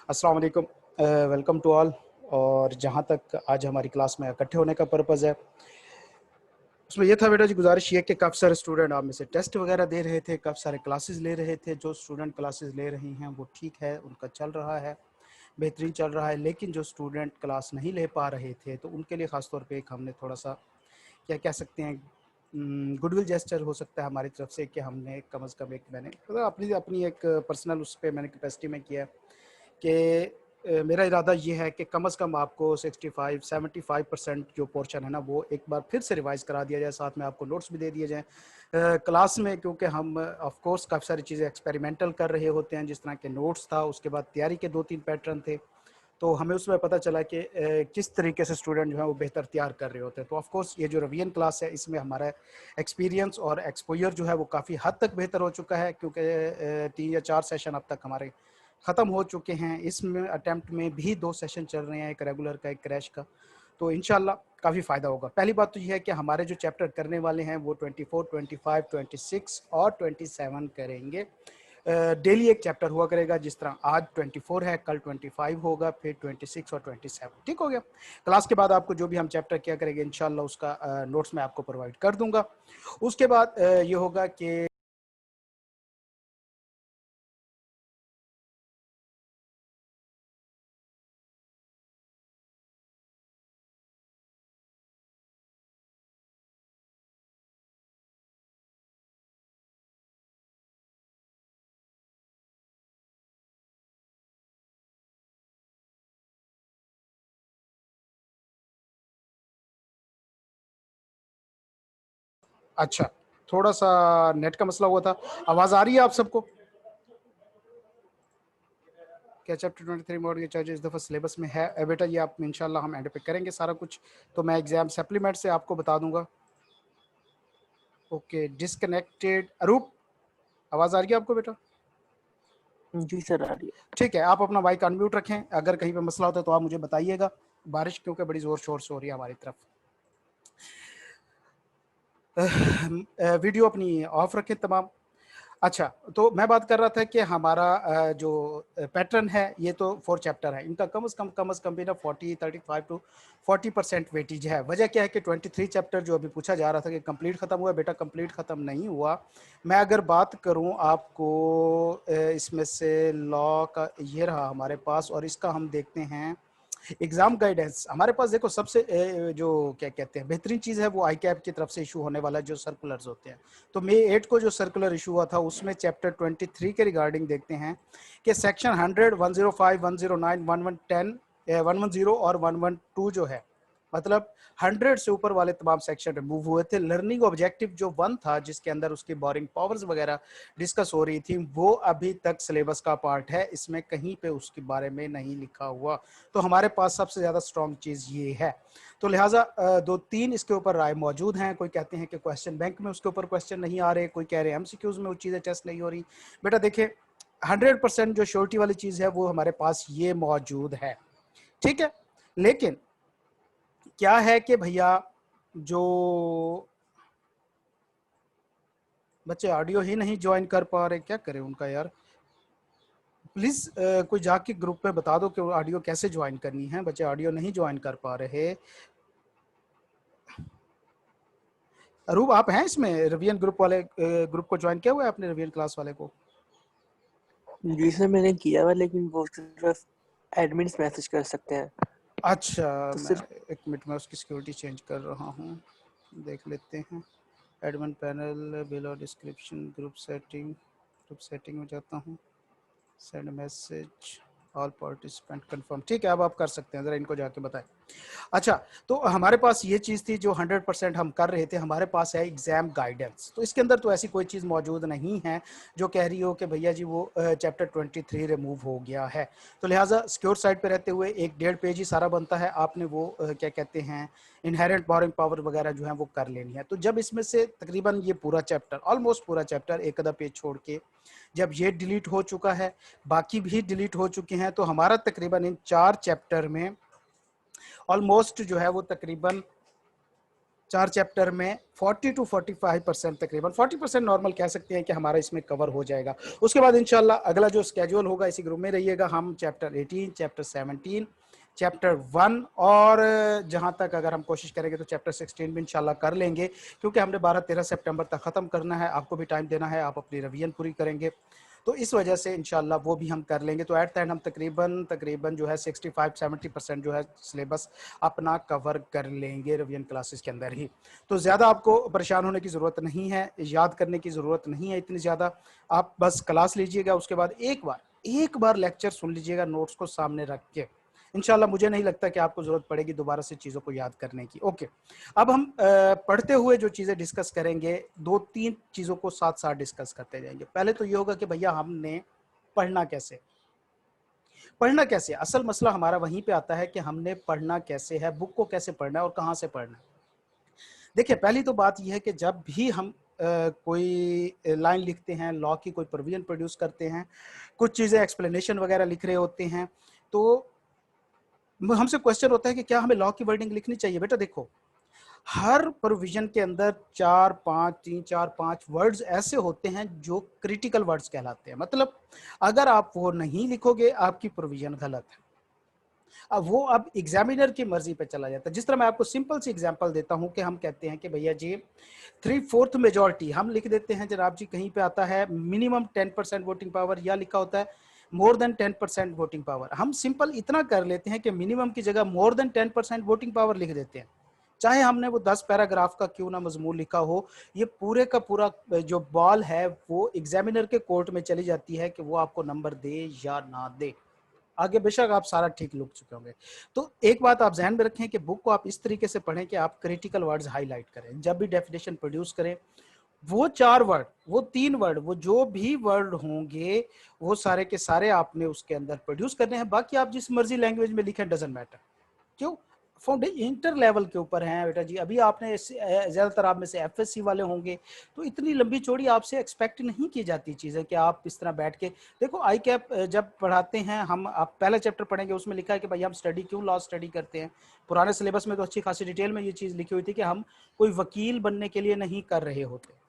अस्सलाम वालेकुम, welcome to all. और जहाँ तक आज हमारी क्लास में इकट्ठे होने का पर्पज़ है, उसमें यह था बेटा जी, गुजारिश ये कि काफ़ी सारे स्टूडेंट आप में से टेस्ट वगैरह दे रहे थे, काफ़ी सारे क्लासेस ले रहे थे। जो स्टूडेंट क्लासेस ले रही हैं वो ठीक है, उनका चल रहा है, बेहतरीन चल रहा है। लेकिन जो स्टूडेंट क्लास नहीं ले पा रहे थे, तो उनके लिए ख़ास तौर पे एक हमने थोड़ा सा क्या कह सकते हैं, गुडविल जेस्चर हो सकता है हमारी तरफ से, कि हमने कम अज़ कम एक मैंने मतलब अपनी अपनी एक पर्सनल उस पे मैंने कैपेसिटी में किया कि मेरा इरादा ये है कि कम से कम आपको 65-75% जो पोर्शन है ना, वो एक बार फिर से रिवाइज़ करा दिया जाए, साथ में आपको नोट्स भी दे दिए जाएँ क्लास में। क्योंकि हम ऑफ कोर्स काफ़ी सारी चीज़ें एक्सपेरिमेंटल कर रहे होते हैं, जिस तरह के नोट्स था, उसके बाद तैयारी के 2-3 पैटर्न थे। तो हमें उसमें पता चला कि किस तरीके से स्टूडेंट जो है वो बेहतर तैयार कर रहे होते हैं। तो ऑफ कोर्स ये जो रिवीजन क्लास है, इसमें हमारा एक्सपीरियंस और एक्सपोजर जो है वो काफ़ी हद तक बेहतर हो चुका है, क्योंकि 3 या 4 सेशन अब तक हमारे ख़त्म हो चुके हैं। इसमें अटेम्प्ट में भी 2 सेशन चल रहे हैं, एक रेगुलर का, एक क्रैश का। तो इंशाल्लाह काफ़ी फ़ायदा होगा। पहली बात तो ये है कि हमारे जो चैप्टर करने वाले हैं वो 24, 25, 26 और 27 करेंगे। डेली एक चैप्टर हुआ करेगा, जिस तरह आज 24 है, कल 25 होगा, फिर 26 और 27। ठीक हो गया। क्लास के बाद आपको जो भी हम चैप्टर किया करेंगे, इंशाल्लाह उसका नोट्स मैं आपको प्रोवाइड कर दूंगा। उसके बाद ये होगा कि अच्छा, थोड़ा सा नेट का मसला हुआ था। आवाज़ आ रही है आप सबको? क्या चैप्टर 23 मॉडर्न चार्जेस इस दफ़ा सिलेबस में है? बेटा ये आप इंशाल्लाह हम एंड पे करेंगे सारा कुछ, तो मैं एग्जाम सप्लीमेंट से आपको बता दूंगा। Okay, disconnected. अरूप, आवाज़ आ रही है आपको बेटा? जी सर, आ रही है। ठीक है, आप अपना माइक अनम्यूट रखें। अगर कहीं पे मसला होता है तो आप मुझे बताइएगा। बारिश क्योंकि बड़ी ज़ोर शोर से हो रही है हमारी तरफ। वीडियो अपनी ऑफ रखें तमाम। अच्छा, तो मैं बात कर रहा था कि हमारा जो पैटर्न है, ये तो 4 चैप्टर है। इनका कम से कम भी ना 40 35 टू 40% वेटेज है। वजह क्या है कि 23 चैप्टर जो अभी पूछा जा रहा था कि कंप्लीट ख़त्म हुआ, बेटा कंप्लीट ख़त्म नहीं हुआ। मैं अगर बात करूं आपको, इसमें से लॉ का ये रहा हमारे पास, और इसका हम देखते हैं एग्जाम गाइडेंस। हमारे पास देखो सबसे जो क्या कहते हैं बेहतरीन चीज़ है, वो आई कैप की तरफ से इशू होने वाला जो सर्कुलर्स होते हैं। तो मई 8 को जो सर्कुलर इशू हुआ था, उसमें चैप्टर 23 के रिगार्डिंग देखते हैं कि सेक्शन 100, 105, 109, 1110, 110 और 112 जो है, मतलब 100 से ऊपर वाले तमाम सेक्शन रिमूव हुए थे। लर्निंग ऑब्जेक्टिव जो 1 था, जिसके अंदर उसकी बोरिंग पावर्स वगैरह डिस्कस हो रही थी, वो अभी तक सिलेबस का पार्ट है, इसमें कहीं पे उसके बारे में नहीं लिखा हुआ। तो हमारे पास सबसे ज़्यादा स्ट्रॉन्ग चीज़ ये है। तो लिहाजा 2-3 इसके ऊपर राय मौजूद हैं। कोई कहते हैं कि क्वेश्चन बैंक में उसके ऊपर क्वेश्चन नहीं आ रहे, कोई कह रहे हैं एमसीक्यूज में वो चीज़ें टेस्ट नहीं हो रही। बेटा देखिए, 100% जो श्योरिटी वाली चीज़ है वो हमारे पास ये मौजूद है। ठीक है, लेकिन क्या है कि भैया, जो बच्चे ऑडियो ही नहीं ज्वाइन कर पा रहे, क्या करें उनका यार? प्लीज़ कोई जाके ग्रुप पे बता दो कि ऑडियो कैसे ज्वाइन करनी है। बच्चे ऑडियो नहीं ज्वाइन कर पा रहे। अरूप, आप हैं इसमें रिवीजन ग्रुप वाले ग्रुप को ज्वाइन किया हुआ है आपने, रिवीजन क्लास वाले को? जी सर, मैंने किया हुआ, लेकिन वो सिर्फ एडमिन्स मैसेज कर सकते हैं। अच्छा, तो मैं सिर्फ एक मिनट में उसकी सिक्योरिटी चेंज कर रहा हूँ, देख लेते हैं। Admin panel, below description, group setting में जाता हूँ, send message, all participant confirm. ठीक है, अब आप कर सकते हैं, ज़रा इनको जाके बताएं। अच्छा, तो हमारे पास ये चीज़ थी जो 100% हम कर रहे थे। हमारे पास है एग्जाम गाइडेंस। तो इसके अंदर तो ऐसी कोई चीज़ मौजूद नहीं है जो कह रही हो कि भैया जी वो चैप्टर 23 रिमूव हो गया है। तो लिहाजा सिक्योर साइड पे रहते हुए एक 1.5 पेज ही सारा बनता है। आपने वो क्या कहते हैं, इनहेरेंट बोरिंग पावर वगैरह जो है वो कर लेनी है। तो जब इसमें से तकरीबन ये पूरा चैप्टर, ऑलमोस्ट पूरा चैप्टर, एक आधा पेज छोड़ के, जब ये डिलीट हो चुका है, बाकी भी डिलीट हो चुके हैं, तो हमारा तकरीबन इन 4 चैप्टर में ऑलमोस्ट जो है वो तकरीबन 4 चैप्टर में 40 to 45% तकरीबन 40% नॉर्मल कह सकते हैं कि हमारा इसमें कवर हो जाएगा। उसके बाद इंशाल्लाह अगला जो स्केड्यूल होगा इसी ग्रुप में रहिएगा, हम चैप्टर 18, चैप्टर 17, चैप्टर 1 और जहां तक अगर हम कोशिश करेंगे तो चैप्टर 16 भी इंशाल्लाह कर लेंगे, क्योंकि हमने 12-13 सितंबर तक ख़त्म करना है, आपको भी टाइम देना है, आप अपनी रिवीजन पूरी करेंगे, तो इस वजह से इंशाल्लाह वो भी हम कर लेंगे। तो एट द एंड हम तकरीबन जो है 65-70% जो है सिलेबस अपना कवर कर लेंगे रिवीजन क्लासेस के अंदर ही। तो ज़्यादा आपको परेशान होने की ज़रूरत नहीं है, याद करने की ज़रूरत नहीं है इतनी ज़्यादा, आप बस क्लास लीजिएगा, उसके बाद एक बार लेक्चर सुन लीजिएगा नोट्स को सामने रख के, इंशाल्लाह मुझे नहीं लगता कि आपको ज़रूरत पड़ेगी दोबारा से चीज़ों को याद करने की। ओके, अब हम पढ़ते हुए जो चीज़ें डिस्कस करेंगे, 2-3 चीज़ों को साथ साथ डिस्कस करते जाएंगे। पहले तो ये होगा कि भैया हमने पढ़ना कैसे, असल मसला हमारा वहीं पे आता है कि हमने पढ़ना कैसे है, बुक को कैसे पढ़ना है और कहाँ से पढ़ना है। देखिए, पहली तो बात यह है कि जब भी हम कोई लाइन लिखते हैं, लॉ की कोई प्रोविजन प्रोड्यूस करते हैं, कुछ चीज़ें एक्सप्लेनेशन वगैरह लिख रहे होते हैं, तो हमसे क्वेश्चन होता है कि क्या हमें लॉ की वर्डिंग लिखनी चाहिए? बेटा देखो, हर प्रोविजन के अंदर 4-5 वर्ड्स ऐसे होते हैं जो क्रिटिकल वर्ड्स कहलाते हैं, मतलब अगर आप वो नहीं लिखोगे आपकी प्रोविजन गलत है। अब वो अब एग्जामिनर की मर्जी पे चला जाता है। जिस तरह मैं आपको सिंपल सी एग्जांपल देता हूं कि हम कहते हैं कि भैया जी 3/4 मेजॉरिटी हम लिख देते हैं जनाब जी, कहीं पे आता है मिनिमम 10% वोटिंग पावर या लिखा होता है मोर देन 10% वोटिंग पावर। हम सिंपल इतना कर लेते हैं कि मिनिमम की जगह मोर देन 10% वोटिंग पावर लिख देते हैं, चाहे हमने वो 10 पैराग्राफ का क्यों ना मजमून लिखा हो। ये पूरे का पूरा जो बॉल है वो एग्जामिनर के कोर्ट में चली जाती है कि वो आपको नंबर दे या ना दे। आगे बेशक आप सारा ठीक लिख चुके होंगे। तो एक बात आप ध्यान में रखें कि बुक को आप इस तरीके से पढ़ें कि आप क्रिटिकल वर्ड्स हाईलाइट करें। जब भी डेफिनेशन प्रोड्यूस करें, वो 4 वर्ड, वो 3 वर्ड, वो जो भी वर्ड होंगे वो सारे के सारे आपने उसके अंदर प्रोड्यूस करने हैं। बाकी आप जिस मर्जी लैंग्वेज में लिखें, डजंट मैटर। क्यों? फाउंडेशन इंटर लेवल के ऊपर हैं बेटा जी। अभी आपने ज्यादातर आप में से एफएससी वाले होंगे, तो इतनी लंबी चौड़ी आपसे एक्सपेक्ट नहीं की जाती चीजें कि आप इस तरह बैठ के देखो। आई कैप जब पढ़ाते हैं हम, आप पहला चैप्टर पढ़ेंगे, उसमें लिखा है कि भाई हम स्टडी क्यों लॉ स्टडी करते हैं। पुराने सिलेबस में तो अच्छी खासी डिटेल में ये चीज लिखी हुई थी कि हम कोई वकील बनने के लिए नहीं कर रहे होते।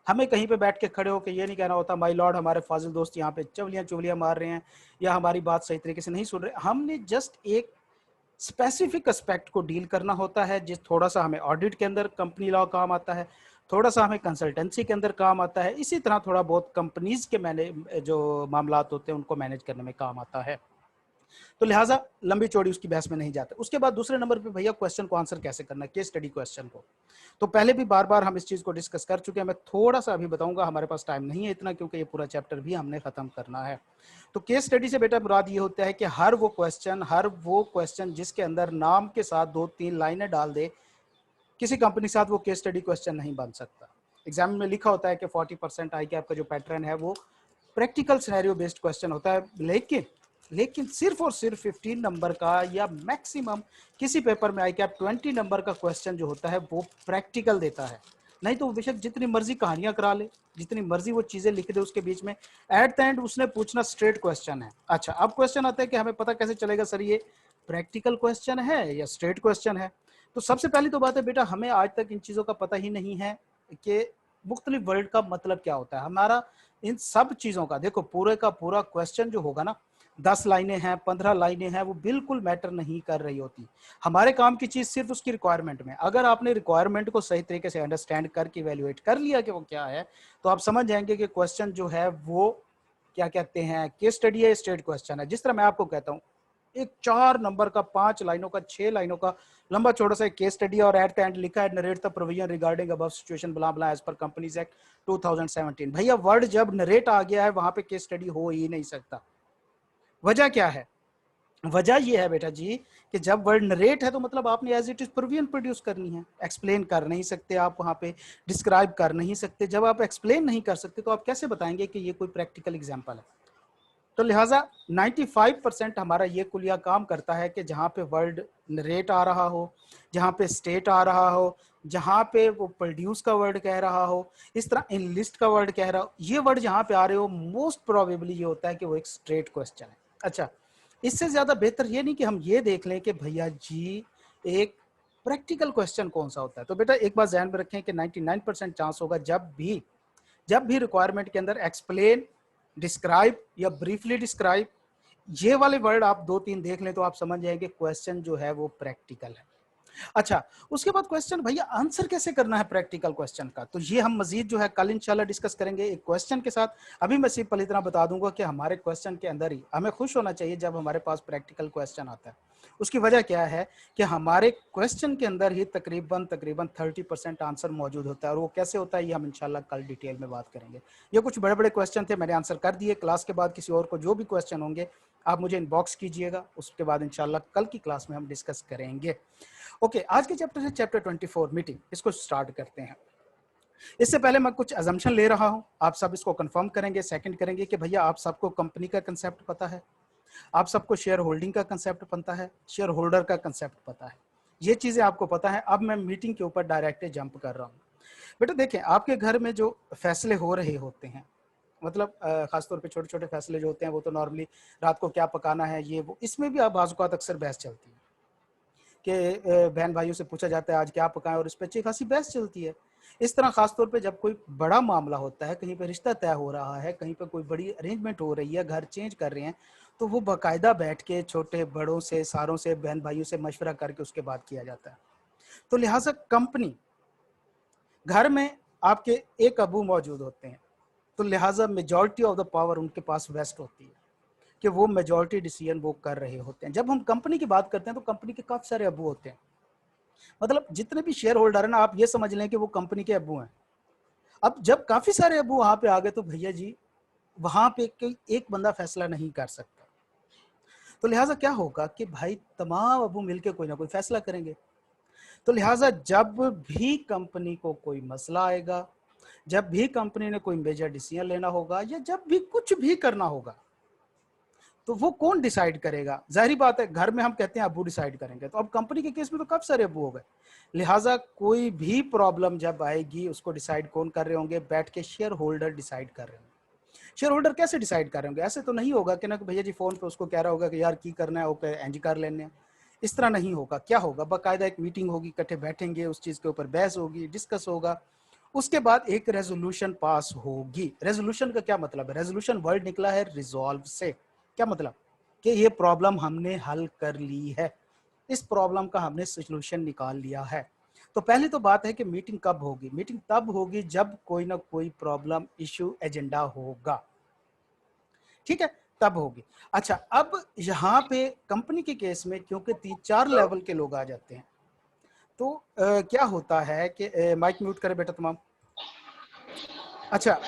हमें कहीं पे बैठ के खड़े होकर ये नहीं कहना होता माय लॉर्ड हमारे फाजिल दोस्त यहाँ पे चवलियां मार रहे हैं या हमारी बात सही तरीके से नहीं सुन रहे। हमने जस्ट एक स्पेसिफिक एस्पेक्ट को डील करना होता है, जिस थोड़ा सा हमें ऑडिट के अंदर कंपनी लॉ काम आता है, थोड़ा सा हमें कंसल्टेंसी के अंदर काम आता है, इसी तरह थोड़ा बहुत कंपनीज के मैंने जो मामलात होते हैं उनको मैनेज करने में काम आता है। तो लिहाजा लंबी चौड़ी उसकी बहस में नहीं जाता। उसके बाद दूसरे नंबर पे भैया क्वेश्चन को आंसर कैसे करना है, केस स्टडी क्वेश्चन को। तो पहले भी बार बार हम इस चीज को डिस्कस कर चुके हैं, मैं थोड़ा सा अभी बताऊंगा, हमारे पास टाइम नहीं है इतना क्योंकि ये पूरा चैप्टर भी हमने खत्म करना है। तो केस स्टडी से बेटा मुराद ये होता है कि हर वो क्वेश्चन जिसके अंदर नाम के साथ 2-3 लाइनें डाल दे, किसी कंपनी के साथ वो केस स्टडी क्वेश्चन नहीं बन सकता। एग्जाम में लिखा होता है कि 40% आई कैप का जो पैटर्न है वो प्रैक्टिकल सिनेरियो बेस्ड क्वेश्चन होता है, लेकिन सिर्फ और सिर्फ 15 नंबर का या मैक्सिमम किसी पेपर में आई कैप 20 नंबर का क्वेश्चन जो होता है वो प्रैक्टिकल देता है। नहीं तो बेशक जितनी मर्जी कहानियां करा ले, जितनी मर्जी वो चीजें लिख दे उसके बीच में, एट द एंड उसने पूछना स्ट्रेट क्वेश्चन है। अच्छा, अब क्वेश्चन आता है कि हमें पता कैसे चलेगा सर ये प्रैक्टिकल क्वेश्चन है या स्ट्रेट क्वेश्चन है। तो सबसे पहली तो बात है बेटा, हमें आज तक इन चीजों का पता ही नहीं है कि मुख्तलिफ वर्ड का मतलब क्या होता है। हमारा इन सब चीजों का देखो, पूरे का पूरा क्वेश्चन जो होगा ना, 10 लाइनें हैं, 15 लाइनें हैं, वो बिल्कुल मैटर नहीं कर रही होती। हमारे काम की चीज सिर्फ उसकी रिक्वायरमेंट में, अगर आपने रिक्वायरमेंट को सही तरीके से अंडरस्टैंड करके इवेल्युएट कर लिया कि वो क्या है, तो आप समझ जाएंगे कि क्वेश्चन जो है वो क्या कहते हैं, केस स्टडी है, स्टेट क्वेश्चन है। जिस तरह मैं आपको कहता हूँ, एक 4 नंबर का 5 लाइनों का 6 लाइनों का लंबा चौड़ा सा केस स्टडी और एट द एंड लिखा है narrate the provision regarding above situation blah blah as per companies act 2017। भैया वर्ड जब नरेट आ गया है वहां पे केस स्टडी हो ही नहीं सकता। वजह क्या है? वजह यह है बेटा जी कि जब वर्ड नरेट है तो मतलब आपने as it is provision produce करनी है। एक्सप्लेन कर नहीं सकते आप वहां पे, डिस्क्राइब कर नहीं सकते। जब आप एक्सप्लेन नहीं कर सकते तो आप कैसे बताएंगे कि ये कोई प्रैक्टिकल एग्जाम्पल है? तो लिहाजा 95% हमारा ये कुलिया काम करता है कि जहाँ पे वर्ड नरेट आ रहा हो, जहाँ पे स्टेट आ रहा हो, जहाँ पे वो प्रोड्यूस का वर्ड कह रहा हो, इस तरह इनलिस्ट का वर्ड कह रहा हो, ये वर्ड जहाँ पे आ रहे हो, मोस्ट प्रोबेबली ये होता है कि वो एक स्ट्रेट क्वेश्चन है। अच्छा, इससे ज्यादा बेहतर ये नहीं कि हम ये देख लें कि भैया जी एक प्रैक्टिकल क्वेश्चन कौन सा होता है? तो बेटा एक बात ध्यान में रखें कि 99% चांस होगा जब भी रिक्वायरमेंट के अंदर एक्सप्लेन, डिस्क्राइब या ब्रीफली डिस्क्राइब, ये वाले वर्ड आप 2-3 देख लें तो आप समझ जाएंगे क्वेश्चन जो है वो प्रैक्टिकल है। अच्छा, उसके बाद क्वेश्चन भैया आंसर कैसे करना है प्रैक्टिकल क्वेश्चन का, तो ये हम मजीद जो है कल इंशाल्लाह डिस्कस करेंगे एक क्वेश्चन के साथ। अभी मैं सिर्फ इतना बता दूंगा कि हमारे क्वेश्चन के अंदर ही हमें खुश होना चाहिए जब हमारे पास प्रैक्टिकल क्वेश्चन आता है। उसकी वजह क्या है कि हमारे क्वेश्चन के अंदर ही तकरीबन 30% आंसर मौजूद होता है, और वो कैसे होता है ये हम इंशाल्लाह कल डिटेल में बात करेंगे। ये कुछ बड़े बड़े क्वेश्चन थे, मैंने आंसर कर दिए। क्लास के बाद किसी और को जो भी क्वेश्चन होंगे आप मुझे इनबॉक्स कीजिएगा, उसके बाद इंशाल्लाह कल की क्लास में हम डिस्कस करेंगे। ओके, आज के चैप्टर है चैप्टर 24 मीटिंग, इसको स्टार्ट करते हैं। इससे पहले मैं कुछ अजम्पशन ले रहा हूं, आप सब इसको कंफर्म करेंगे, सेकंड करेंगे कि भैया आप सबको कंपनी का कंसेप्ट पता है, आप सबको शेयर होल्डिंग का कंसेप्ट पता है, शेयर होल्डर का कंसेप्ट पता है, ये चीजें आपको पता है। अब मैं मीटिंग के ऊपर डायरेक्ट जंप कर रहा हूँ। बेटा देखें, आपके घर में जो फैसले हो रहे होते हैं, मतलब खासतौर पे छोटे छोटे फैसले जो होते हैं वो तो नॉर्मली रात को क्या पकाना है ये वो, इसमें भी अब बाज़-औक़ात अक्सर बहस चलती है कि बहन भाइयों से पूछा जाता है आज क्या पकाएं, और इस पर अच्छी खासी बहस चलती है। इस तरह खासतौर पे जब कोई बड़ा मामला होता है, कहीं पे रिश्ता तय हो रहा है, कहीं पे कोई बड़ी अरेंजमेंट हो रही है, घर चेंज कर रहे हैं, तो वो बाकायदा बैठ के छोटे बड़ों से, सारों से, बहन भाइयों से मशवरा करके उसके बाद किया जाता है। तो लिहाजा कंपनी, घर में आपके एक अबू मौजूद होते हैं, तो लिहाजा मेजॉरिटी ऑफ द पावर उनके पास वेस्ट होती है कि वो मेजॉरिटी डिसीजन वो कर रहे होते हैं। जब हम कंपनी की बात करते हैं तो कंपनी के काफी सारे अबू होते हैं, मतलब जितने भी शेयर होल्डर है ना, आप ये समझ लें कि वो कंपनी के अबू हैं। अब जब काफी सारे अबू वहां पे आ गए तो भैया जी वहां पे कोई एक बंदा फैसला नहीं कर सकता, तो लिहाजा क्या होगा कि भाई तमाम अबू मिलके कोई ना कोई फैसला करेंगे। तो लिहाजा जब भी कंपनी को कोई मसला आएगा, जब भी कंपनी ने कोई मेजर डिसीजन लेना होगा, या जब भी कुछ भी करना होगा, तो वो कौन डिसाइड करेगा? जाहिर बात है घर में हम कहते हैं अबू डिसाइड करेंगे, तो अब कंपनी के केस में तो काफी सारे अबू हो गए। लिहाजा कोई भी प्रॉब्लम जब आएगी उसको डिसाइड कौन कर रहे होंगे? बैठ के शेयर होल्डर डिसाइड कर रहे होंगे। शेयर होल्डर कैसे डिसाइड कर रहे होंगे? ऐसे तो नहीं होगा कि ना कि भैया जी फोन पे उसको कह रहा होगा कि यार की करना है, ओके एंज कर लेने हैं। इस तरह नहीं होगा। क्या होगा? बाकायदा एक मीटिंग होगी, इकट्ठे बैठेंगे, उस चीज के ऊपर बहस होगी, डिस्कस होगा, उसके बाद एक रेजोल्यूशन पास होगी। रेजोल्यूशन का क्या मतलब है? रेजोल्यूशन वर्ड निकला है रिजॉल्व से। क्या मतलब? कि ये प्रॉब्लम हमने हल कर ली है, इस प्रॉब्लम का हमने सोल्यूशन निकाल लिया है। तो पहली तो बात है कि मीटिंग कब होगी? मीटिंग तब होगी जब कोई ना कोई प्रॉब्लम, इश्यू, एजेंडा होगा, ठीक है, तब होगी। अच्छा, अब यहाँ पे कंपनी के केस में क्योंकि 3-4 लेवल के लोग आ जाते हैं, तो क्या होता है कि माइक म्यूट करे बेटा तमाम। अच्छा,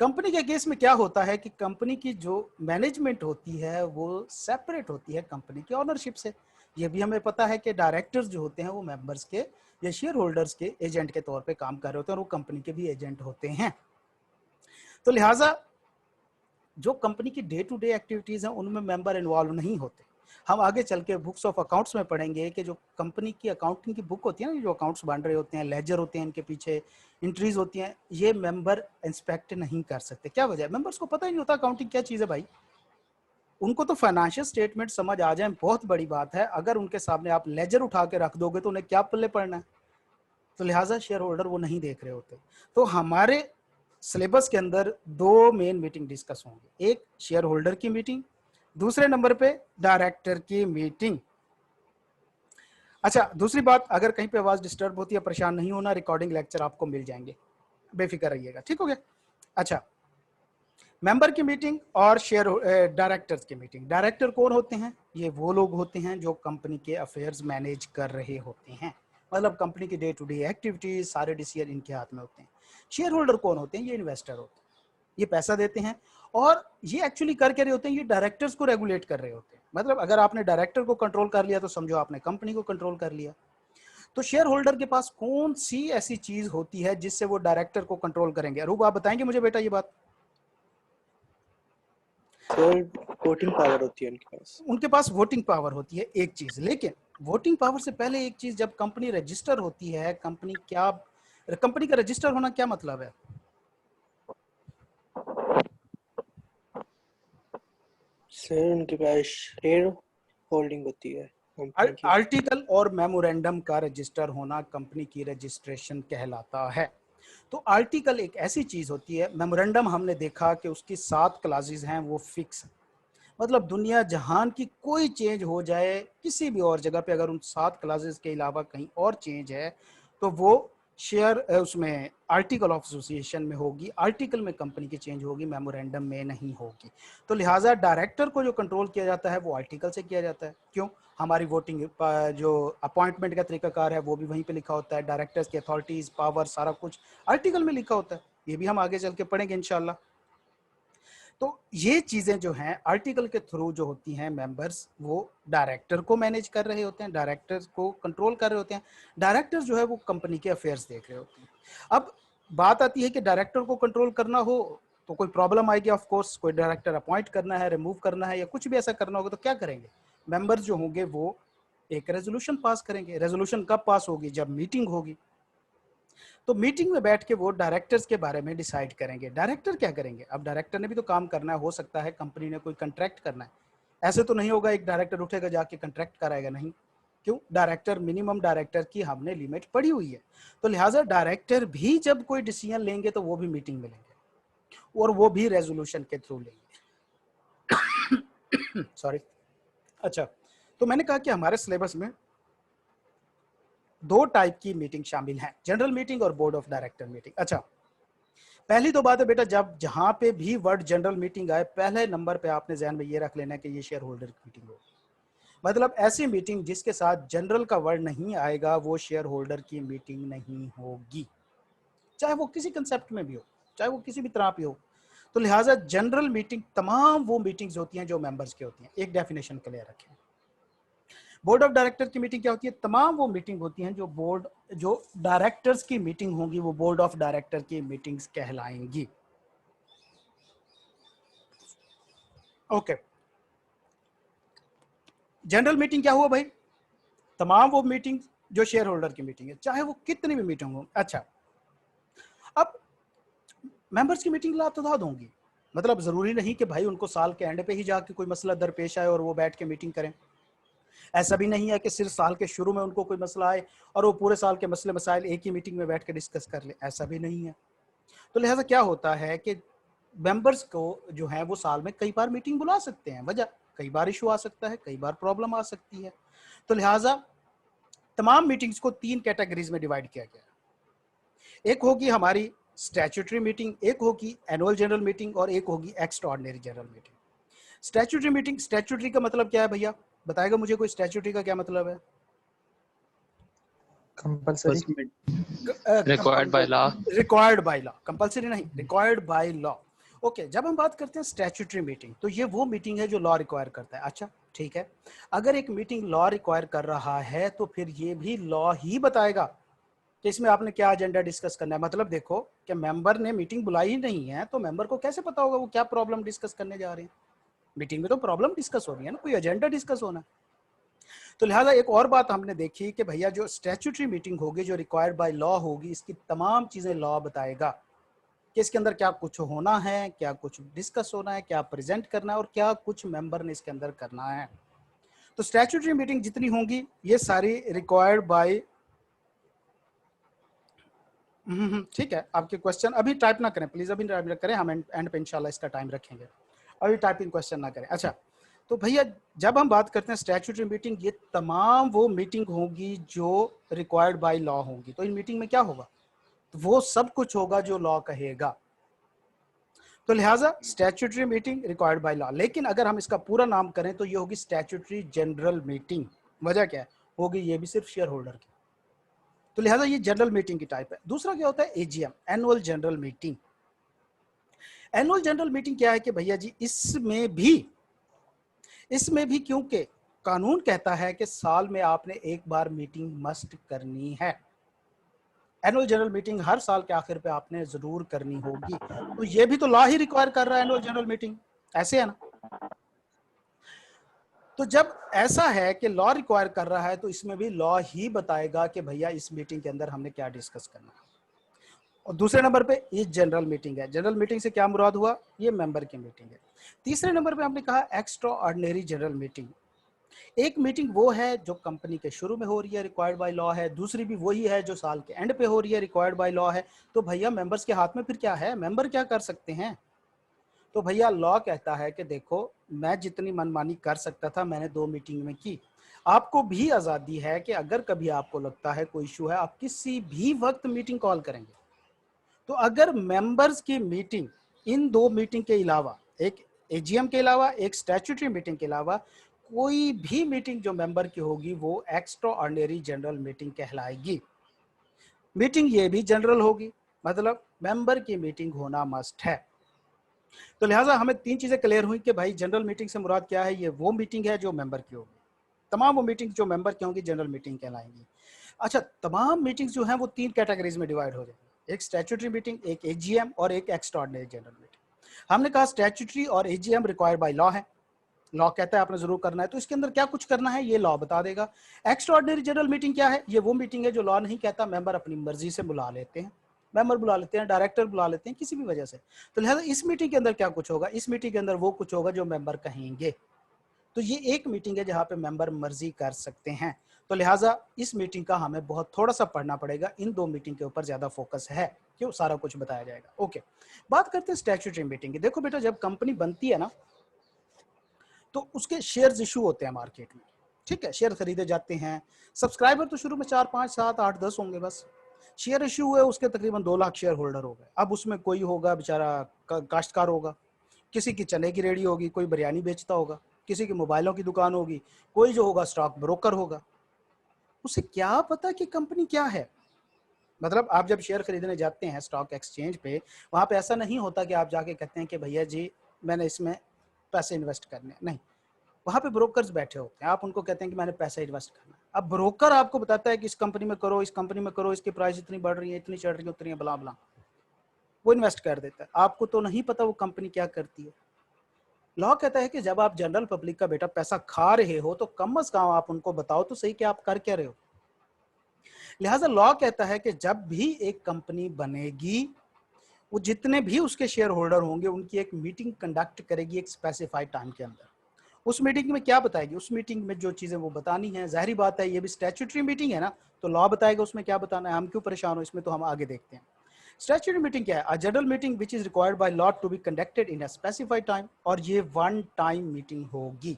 कंपनी के केस में क्या होता है कि कंपनी की जो मैनेजमेंट होती है वो सेपरेट होती है कंपनी की ओनरशिप से। ये भी हमें पता है कि डायरेक्टर्स जो होते हैं वो मेंबर्स के या शेयर होल्डर्स के एजेंट के तौर पे काम कर रहे होते हैं, और वो कंपनी के भी एजेंट होते हैं। तो लिहाजा जो कंपनी की डे टू डे एक्टिविटीज हैं उनमें मेंबर इन्वॉल्व नहीं होते। हम आगे चल के बुक्स ऑफ अकाउंट्स में पढ़ेंगे कि जो कंपनी की अकाउंटिंग की बुक होती है ना, जो अकाउंट्स बन रहे होते हैं, लेजर होते हैं, इनके पीछे एंट्रीज होती हैं, ये मेंबर इंस्पेक्ट नहीं कर सकते। क्या वजह है? मेंबर्स को पता ही नहीं होता अकाउंटिंग क्या चीज़ है भाई। उनको तो फाइनेंशियल स्टेटमेंट समझ आ जाए बहुत बड़ी बात है, अगर उनके सामने आप लेजर उठा के रख दोगे तो उन्हें क्या पल्ले पड़ना है। तो लिहाजा शेयर होल्डर वो नहीं देख रहे होते। तो हमारे सिलेबस के अंदर दो मेन मीटिंग डिस्कस होंगे, एक शेयर होल्डर की मीटिंग, दूसरे नंबर पे डायरेक्टर की मीटिंग। अच्छा, दूसरी बात, अगर कहीं पे आवाज डिस्टर्ब होती है परेशान नहीं होना, रिकॉर्डिंग लेक्चर आपको मिल जाएंगे, बेफिक्र रहिएगा, ठीक हो गया। अच्छा, मेंबर की मीटिंग और शेयर डायरेक्टर्स की मीटिंग। डायरेक्टर कौन होते हैं? ये वो लोग होते हैं जो कंपनी के अफेयर्स मैनेज कर रहे होते हैं, मतलब कंपनी की डे टू डे एक्टिविटीज, सारे डिसीजन इनके हाथ में होते हैं। शेयर होल्डर कौन होते हैं? ये इन्वेस्टर होते हैं, ये पैसा देते हैं, और ये एक्चुअली कर रहे होते हैं, ये डायरेक्टर्स को रेगुलेट कर रहे होते हैं। मतलब अगर आपने डायरेक्टर को कंट्रोल कर लिया तो समझो आपने कंपनी को कंट्रोल कर लिया। तो शेयर होल्डर के पास कौन सी ऐसी चीज होती है जिससे वो डायरेक्टर को कंट्रोल करेंगे? अरूब आप बताएंगे मुझे बेटा ये बात। सर वोटिंग पावर होती है उनके पास। उनके पास वोटिंग पावर होती है, एक चीज। लेकिन वोटिंग पावर से पहले एक चीज, जब कंपनी रजिस्टर होती है, कंपनी का रजिस्टर होना क्या मतलब है? सर उनके पास शेयर होल्डिंग होती है। Thank you. आर्टिकल और मेमोरेंडम का रजिस्टर होना कंपनी की रजिस्ट्रेशन कहलाता है। तो आर्टिकल एक ऐसी चीज होती है, मेमोरेंडम हमने देखा कि उसकी 7 क्लासेस हैं, वो फिक्स, मतलब दुनिया जहान की कोई चेंज हो जाए किसी भी और जगह पे, अगर उन 7 क्लासेस के अलावा कहीं और चेंज है तो वो शेयर उसमें आर्टिकल ऑफ एसोसिएशन में होगी, आर्टिकल में कंपनी की चेंज होगी, मेमोरेंडम में नहीं होगी। तो लिहाजा डायरेक्टर को जो कंट्रोल किया जाता है वो आर्टिकल से किया जाता है। क्यों? हमारी वोटिंग जो अपॉइंटमेंट का तरीकाकार है वो भी वहीं पे लिखा होता है, डायरेक्टर्स की अथॉरिटीज, पावर, सारा कुछ आर्टिकल में लिखा होता है। ये भी हम आगे चल के पढ़ेंगे इंशाल्लाह। तो ये चीजें जो हैं आर्टिकल के थ्रू जो होती हैं, मेंबर्स वो डायरेक्टर को मैनेज कर रहे होते हैं, डायरेक्टर को कंट्रोल कर रहे होते हैं। डायरेक्टर जो है वो कंपनी के अफेयर्स देख रहे होते हैं। अब बात आती है कि डायरेक्टर को कंट्रोल करना हो तो कोई प्रॉब्लम आएगी, ऑफ कोर्स कोई डायरेक्टर अपॉइंट करना है, रिमूव करना है या कुछ भी ऐसा करना होगा तो क्या करेंगे? मेंबर्स जो होंगे वो एक रेजोल्यूशन पास करेंगे। रेजोल्यूशन कब पास होगी? जब मीटिंग होगी। तो मीटिंग में बैठ के वो डायरेक्टर्स के बारे में डिसाइड करेंगे। डायरेक्टर क्या करेंगे? अब डायरेक्टर ने भी तो काम करना है, हो सकता है कंपनी ने कोई कंट्रैक्ट करना है, ऐसे तो नहीं होगा एक डायरेक्टर उठेगा जाके कंट्रैक्ट कराएगा, नहीं। क्यों? डायरेक्टर, मिनिमम डायरेक्टर की हमने लिमिट पड़ी हुई है, तो लिहाजा डायरेक्टर भी जब कोई डिसीजन लेंगे तो वो भी मीटिंग में लेंगे और वो भी रेजोल्यूशन के थ्रू लेंगे। सॉरी। अच्छा, तो मैंने कहा कि हमारे सिलेबस में 2 टाइप की मीटिंग शामिल हैं, जनरल मीटिंग और बोर्ड ऑफ डायरेक्टर मीटिंग। अच्छा, पहली तो बात है बेटा, जब जहां पे भी वर्ड जनरल मीटिंग आए पहले नंबर पे आपने ध्यान में ये रख लेना है कि ये शेयर होल्डर की मीटिंग होगी। मतलब ऐसी मीटिंग जिसके साथ जनरल का वर्ड नहीं आएगा वो शेयर होल्डर की मीटिंग नहीं होगी, चाहे वो किसी कंसेप्ट में भी हो, चाहे वो किसी भी तरह पे हो। तो लिहाजा जनरल मीटिंग तमाम वो मीटिंग्स होती हैं जो मेंबर्स की होती हैं। एक डेफिनेशन क्लियर रखें। बोर्ड ऑफ डायरेक्टर की मीटिंग क्या होती है? तमाम वो मीटिंग होती हैं जो डायरेक्टर्स की मीटिंग होंगी वो बोर्ड ऑफ डायरेक्टर की मीटिंग्स कहलाएंगी। ओके, जनरल मीटिंग क्या हुआ भाई? तमाम वो मीटिंग जो शेयर होल्डर की मीटिंग है, चाहे वो कितनी भी मीटिंग हो। अच्छा, अब मेंबर्स की मीटिंग ला तो होंगी, मतलब जरूरी नहीं कि भाई उनको साल के एंड पे ही जाके कोई मसला दरपेश आए और वो बैठ के मीटिंग करें। ऐसा भी नहीं है कि सिर्फ साल के शुरू में उनको कोई मसला आए और वो पूरे साल के मसले मसाइल एक ही मीटिंग में बैठ के डिस्कस कर ले, ऐसा भी नहीं है। तो लिहाजा क्या होता है कि मेंबर्स को जो है वो साल में कई बार मीटिंग बुला सकते हैं। वजह, कई बार इशू आ सकता है, कई बार प्रॉब्लम आ सकती है। तो लिहाजा तमाम मीटिंग्स को 3 कैटेगरीज में डिवाइड किया गया है। एक होगी हमारी स्टैट्यूटरी मीटिंग, एक होगी एनुअल जनरल मीटिंग और एक होगी extraordinary general meeting. Statutory meeting, statutory का मतलब क्या है भैया? बताएगा मुझे कोई? स्टैट्यूटरी का क्या मतलब है? Compulsory. Required by law. Required by law, compulsory नहीं, रिक्वायर्ड बाय लॉ। ओके, जब हम बात करते हैं स्टैट्यूटरी मीटिंग तो ये वो मीटिंग है जो लॉ रिक्वायर करता है। अच्छा ठीक है, अगर एक मीटिंग लॉ रिक्वायर कर रहा है तो फिर ये भी लॉ ही बताएगा कि इसमें आपने क्या एजेंडा डिस्कस करना है। मतलब देखो कि मेंबर ने मीटिंग बुलाई ही नहीं है तो मेंबर को कैसे पता होगा वो क्या प्रॉब्लम डिस्कस करने जा रहे हैं? मीटिंग में तो प्रॉब्लम डिस्कस हो रही है ना, कोई एजेंडा डिस्कस होना है। तो लिहाजा एक और बात हमने देखी कि भैया जो स्टैट्यूटरी मीटिंग होगी जो रिक्वायर्ड बाय लॉ होगी, इसकी तमाम चीजें लॉ बताएगा कि इसके अंदर क्या कुछ होना है, क्या कुछ डिस्कस होना है, क्या प्रेजेंट करना है और क्या कुछ मेंबर ने इसके अंदर करना है। तो स्टैट्यूटरी मीटिंग जितनी होंगी ये सारी रिक्वायर्ड बाय, ठीक है। आपके क्वेश्चन अभी टाइप ना करें प्लीज, अभी टाइप ना करें, हम एंड पे इंशाल्लाह इसका टाइम रखेंगे, अभी टाइपिंग क्वेश्चन ना करें। अच्छा, तो भैया जब हम बात करते हैं स्टैट्यूटरी मीटिंग, ये तमाम वो मीटिंग होगी जो रिक्वायर्ड बाय लॉ होंगी। तो इन मीटिंग में क्या होगा? तो वो सब कुछ होगा जो लॉ कहेगा। तो लिहाजा statutory meeting required by law, लेकिन अगर हम इसका पूरा नाम करें तो ये होगी स्टैट्यूटरी जनरल मीटिंग। वजह क्या है? होगी ये भी सिर्फ शेयर होल्डर की। तो लिहाजा ये जनरल मीटिंग की टाइप है। दूसरा क्या होता है? AGM, annual general meeting. Annual general meeting क्या है कि भैया जी इसमें भी क्योंकि कानून कहता है कि साल में आपने एक बार मीटिंग मस्ट करनी है, एनुअल जनरल मीटिंग हर साल के आखिर पे आपने जरूर करनी होगी। तो ये भी तो लॉ ही रिक्वायर कर रहा है एनुअल जनरल मीटिंग, ऐसे है ना? तो जब ऐसा है कि लॉ रिक्वायर कर रहा है तो इसमें भी लॉ ही बताएगा कि भैया इस मीटिंग के अंदर हमने क्या डिस्कस करना है। और दूसरे नंबर पे ये जनरल मीटिंग है। जनरल मीटिंग से क्या मुराद हुआ? ये मेंबर की मीटिंग है। तीसरे नंबर पे हमने कहा एक्स्ट्रा ऑर्डिनरी जनरल मीटिंग। एक मीटिंग वो है जो कंपनी के शुरू में हो रही है, रिक्वायर्ड बाय लॉ है, दूसरी भी वही है जो साल के एंड पे हो रही है, रिक्वायर्ड बाय लॉ है। तो भैया मेंबर्स के हाथ में फिर क्या है, मेंबर क्या कर सकते हैं? तो भैया लॉ कहता है कि देखो मैं जितनी मनमानी कर सकता था मैंने 2 मीटिंग में की। आपको भी आज़ादी है कि अगर कभी आपको लगता है कोई इशू है आप किसी भी वक्त मीटिंग कॉल करेंगे। तो अगर मेंबर्स की मीटिंग इन 2 मीटिंग के अलावा, एक एजीएम के अलावा, एक स्टैट्यूटरी मीटिंग के अलावा कोई भी मीटिंग जो मेंबर की होगी वो एक्स्ट्रा ऑर्डिनरी जनरल मीटिंग कहलाएगी। मीटिंग ये भी जनरल होगी, मतलब मेंबर की मीटिंग होना मस्ट है। तो लिहाजा हमें 3 चीजें क्लियर हुई कि भाई जनरल मीटिंग से मुराद क्या है, ये वो मीटिंग है जो मेंबर की होगी। तमाम वो मीटिंग जो मेंबर की होंगी जनरल मीटिंग कहलाएंगी। अच्छा, तमाम मीटिंग्स जो हैं वो 3 कैटेगरीज में डिवाइड हो जाएंगी, एक स्टैट्यूटरी मीटिंग, एक एजीएम और एक एक्स्ट्राऑर्डिनरी जनरल मीटिंग। हमने कहा स्टैट्यूटरी और एजीएम रिक्वायर्ड बाय लॉ है, लॉ कहता है आपने जरूर करना है, तो इसके अंदर क्या कुछ करना है ये लॉ बता देगा। एक्स्ट्राऑर्डिनरी जनरल मीटिंग क्या है, ये वो मीटिंग है जो लॉ नहीं कहता, मेंबर अपनी मर्जी से बुला लेते हैं, मेंबर बुला लेते हैं, डायरेक्टर बुला लेते हैं, किसी भी वजह से। तो लिहाजा इस मीटिंग के अंदर क्या कुछ होगा, इस मीटिंग के अंदर वो कुछ होगा जो मेंबर कहेंगे। तो ये एक मीटिंग है जहां पे मेंबर मर्जी कर सकते हैं। तो लिहाजा इस मीटिंग का हमें बहुत थोड़ा सा पढ़ना पड़ेगा, इन 2 मीटिंग के ऊपर ज्यादा फोकस है, क्यों सारा कुछ बताया जाएगा। ओके, बात करते हैं स्टैट्यूटरी मीटिंग की। देखो बेटा, जब कंपनी बनती है ना तो उसके शेयर्स इशू होते हैं मार्केट में, ठीक है, शेयर खरीदे जाते हैं। सब्सक्राइबर तो शुरू में 4, 5, 7, 8, 10 होंगे बस। शेयर इशू हुए, उसके तकरीबन 2 लाख शेयर होल्डर हो गए। अब उसमें कोई होगा बेचारा काश्तकार होगा, किसी की चने की रेडी होगी, कोई बिरयानी बेचता होगा, किसी की मोबाइलों की दुकान होगी, कोई जो होगा स्टॉक ब्रोकर होगा। उसे क्या पता कि कंपनी क्या है। मतलब आप जब शेयर खरीदने जाते हैं स्टॉक एक्सचेंज पे, वहां पे ऐसा नहीं होता कि आप जाके कहते हैं कि भैया जी मैंने इसमें पैसे इन्वेस्ट करने, नहीं, वहां पे ब्रोकर्स बैठे होते हैं, आप उनको कहते हैं कि मैंने पैसा इन्वेस्ट करना है। अब ब्रोकर आपको बताता है कि इस कंपनी में करो, इस कंपनी में करो, इसकी प्राइस इतनी बढ़ रही है, इतनी चढ़ रही है, उतनी है, बला बला, वो इन्वेस्ट कर देता है। आपको तो नहीं पता वो कंपनी क्या करती है। लॉ कहता है कि जब आप जनरल पब्लिक का बेटा पैसा खा रहे हो तो कम से कम आप उनको बताओ तो सही कि आप कर क्या रहे हो। लिहाजा लॉ कहता है कि जब भी एक कंपनी बनेगी वो जितने भी उसके शेयर होल्डर होंगे उनकी एक मीटिंग कंडक्ट करेगी एक स्पेसिफाइड टाइम के अंदर। उस मीटिंग में क्या बताएगी, उस मीटिंग में जो चीजें वो बतानी है, जाहिर बात है ये भी स्टैट्यूटरी मीटिंग है ना, तो लॉ बताएगा उसमें क्या बताना है। हम क्यों परेशान हो इसमें, तो हम आगे देखते हैं। स्टैट्यूटरी मीटिंग क्या है, a general meeting which is required by law to be conducted in a specified time, और ये वन टाइम मीटिंग होगी,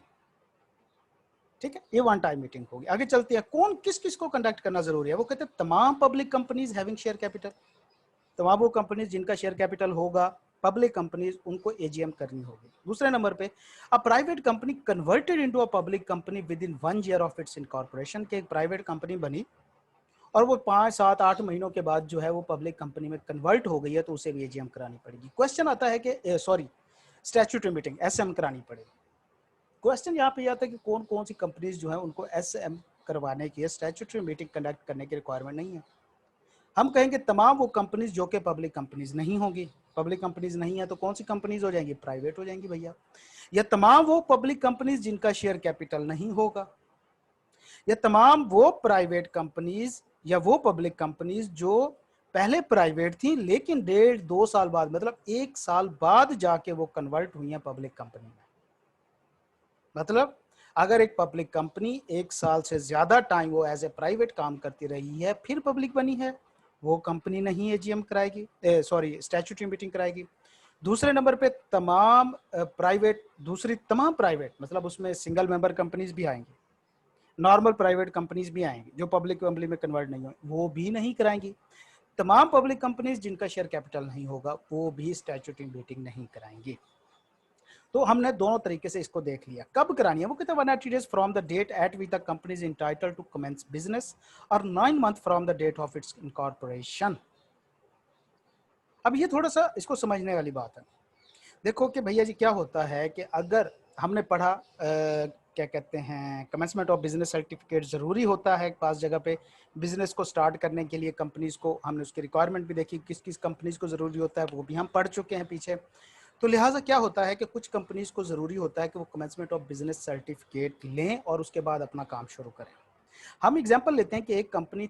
ठीक है, ये वन टाइम मीटिंग होगी। आगे चलते हैं, कौन किस किस को कंडक्ट करना जरूरी है। वो कहते हैं तमाम public companies having share capital, तमाम वो कंपनीज जिनका शेयर कैपिटल होगा, पब्लिक कंपनीज, उनको एजीएम करनी होगी। दूसरे नंबर पे a private company converted into a public company with in 1 year of its incorporation, के एक प्राइवेट कंपनी बनी और वो 5, 7, 8 महीनों के बाद जो है वो पब्लिक कंपनी में कन्वर्ट हो गई है, तो उसे भी एजीएम करानी पड़ेगी। क्वेश्चन आता है कि सॉरी, स्टैट्यूटरी मीटिंग एसएम करानी पड़ेगी। क्वेश्चन यहाँ पे आता है कि कौन कौन सी कंपनीज जो है उनको एसएम करवाने की स्टैट्यूटरी मीटिंग कंडक्ट करने की रिक्वायरमेंट नहीं है। हम कहेंगे तमाम वो कंपनीज जो कि पब्लिक कंपनीज नहीं होंगी। पब्लिक कंपनीज नहीं है तो कौन सी कंपनीज हो जाएंगी, प्राइवेट हो जाएंगी भैया। या तमाम वो पब्लिक कंपनीज जिनका शेयर कैपिटल नहीं होगा, या तमाम वो प्राइवेट कंपनीज या वो पब्लिक कंपनीज जो पहले प्राइवेट थी लेकिन 1.5-2 साल बाद, मतलब 1 साल बाद जाके वो कन्वर्ट हुई है पब्लिक कंपनी में। मतलब अगर एक पब्लिक कंपनी 1 साल से ज्यादा टाइम वो एज ए प्राइवेट काम करती रही है फिर पब्लिक बनी है, वो कंपनी नहीं एजीएम कराएगी, सॉरी स्टैट्यूटरी मीटिंग कराएगी। दूसरे नंबर पे तमाम प्राइवेट, दूसरी तमाम प्राइवेट मतलब उसमें सिंगल मेंबर कंपनीज भी आएंगी, नॉर्मल प्राइवेट कंपनीज भी आएंगी जो पब्लिक कंपनी में कन्वर्ट नहीं हो, वो भी नहीं कराएंगी। तमाम पब्लिक कंपनीज जिनका शेयर कैपिटल नहीं होगा वो भी स्टैट्यूटरी मीटिंग नहीं कराएंगी। तो हमने दोनों तरीके से इसको देख लिया। कब करानी है, वो कहते हैं 180 days from the date at which the company is entitled to commence business और 9 months from the date of its incorporation. अब ये थोड़ा सा इसको समझने वाली बात है। देखो कि भैया जी क्या होता है कि अगर हमने पढ़ा क्या कहते हैं कमेंसमेंट ऑफ बिजनेस सर्टिफिकेट ज़रूरी होता है पास जगह पे बिजनेस को स्टार्ट करने के लिए कंपनीज को, हमने उसकी रिक्वायरमेंट भी देखी किस किस कंपनीज को ज़रूरी होता है, वो भी हम पढ़ चुके हैं पीछे। तो लिहाजा क्या होता है कि कुछ कंपनीज को ज़रूरी होता है कि वो कमेंसमेंट ऑफ बिजनेस सर्टिफिकेट लें और उसके बाद अपना काम शुरू करें। हम एग्जांपल लेते हैं कि एक कंपनी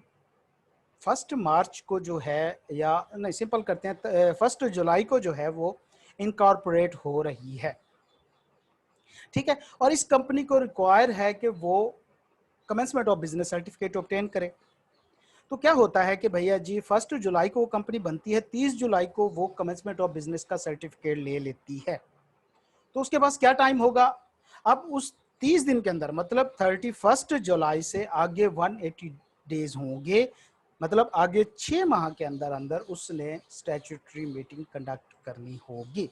1 मार्च को जो है, या नहीं सिंपल करते हैं 1 जुलाई को जो है वो इनकॉर्पोरेट हो रही है। ठीक है, और इस कंपनी को रिक्वायर है कि वो commencement of business certificate obtain करे। तो क्या होता है कि भैया जी 1 जुलाई को वो कंपनी बनती है, 30 जुलाई को वो कमेंसमेंट ऑफ बिजनेस का सर्टिफिकेट ले लेती है। तो उसके पास क्या टाइम होगा, अब उस 30 दिन के अंदर मतलब 31 जुलाई से आगे 180 डेज होंगे, मतलब आगे 6 माह के अंदर अंदर उसने स्टैट्यूटरी मीटिंग कंडक्ट करनी होगी।